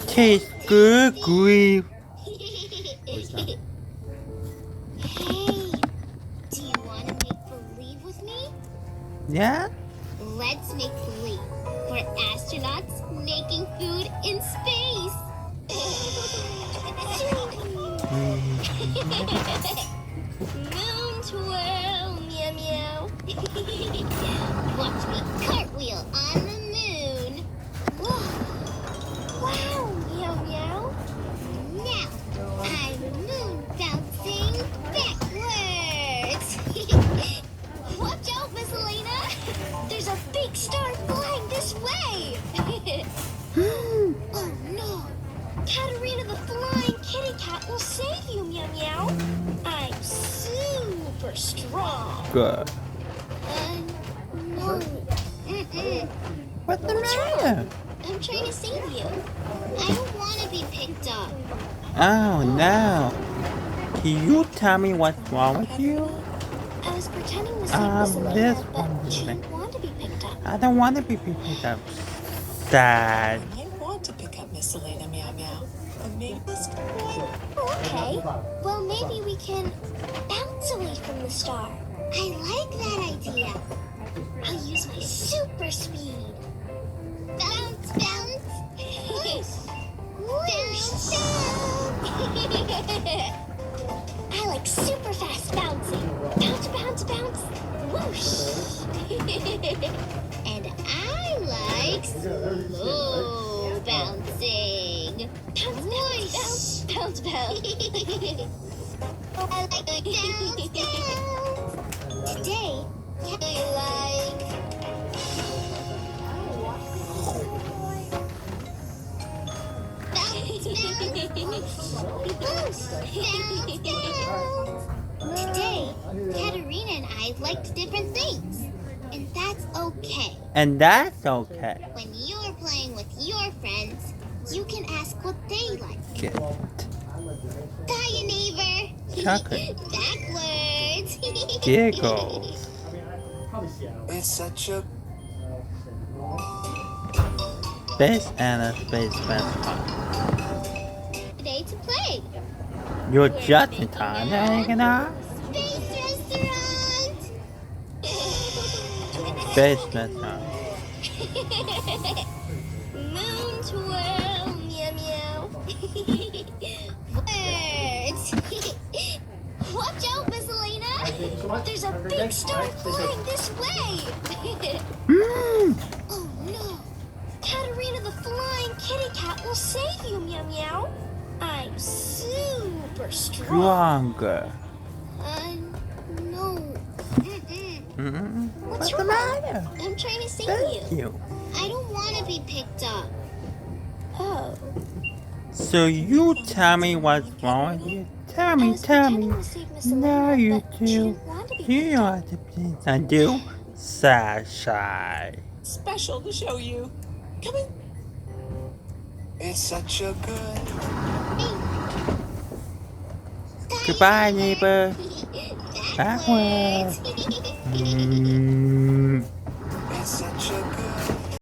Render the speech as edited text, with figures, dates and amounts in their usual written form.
Tastes good, grief. Hey, do you want to make believe with me? Yeah? Let's make believe. We're astronauts making food in space. Moon twirl, meow meow. Watch me cartwheel on the moon. Whoa. Wow, meow meow. Now I'm moon bouncing backwards. Watch out, Miss Elena. There's a big star flying this way. Oh no. Katarina the flying kitty cat will save you, meow meow. I'm super strong. Good. No. Mm-mm. What's the What's matter? wrong? I'm trying to save you. I don't want to be picked up. Oh no. Can you tell me what's wrong with you? I was pretending to save Miss Elena, This but one. she didn't want to be picked up. I don't want to be picked up. Sad. I want to pick up Miss Elena, meow meow. But maybe this one. Okay. Well, maybe we can bounce away from the star. I like that idea. I'll use my super speed. Bounce, bounce. Whoosh. Bounce, bounce. I like super fast bouncing. Bounce, bounce, bounce. Whoosh. And I like slow bouncing. Bounce, bounce, bounce, bounce, bounce. I like bounce, bounce. Today, I like Today, Katarina and I liked different things. And that's okay. And that's okay. When you're playing with your friends, you can ask what they like. Good. Bye, neighbor. Chocolate. Backwards. Giggles. It's such a Space and a space restaurant. Today to play. You're just in time, hanging out. Space restaurant. Space restaurant. Moon twirl, meow meow. Words. Watch out, Miss Elena. There's a big star flying this way. Oh no. Katarina the flying kitty cat will save you, meow meow. I'm super strong. Stronger. No. Mm-mm. What's the wrong? matter? I'm trying to save Thank you. you. I don't want to be picked up. Oh. So you tell me what's wrong with you. Tell I me, was tell pretending me. to save Miss No, Elena, you but she do. didn't want to be You picked know up. what the things I do. Shy. special to show you. Come in. It's such a good. Goodbye, neighbor. Backwards. Mm.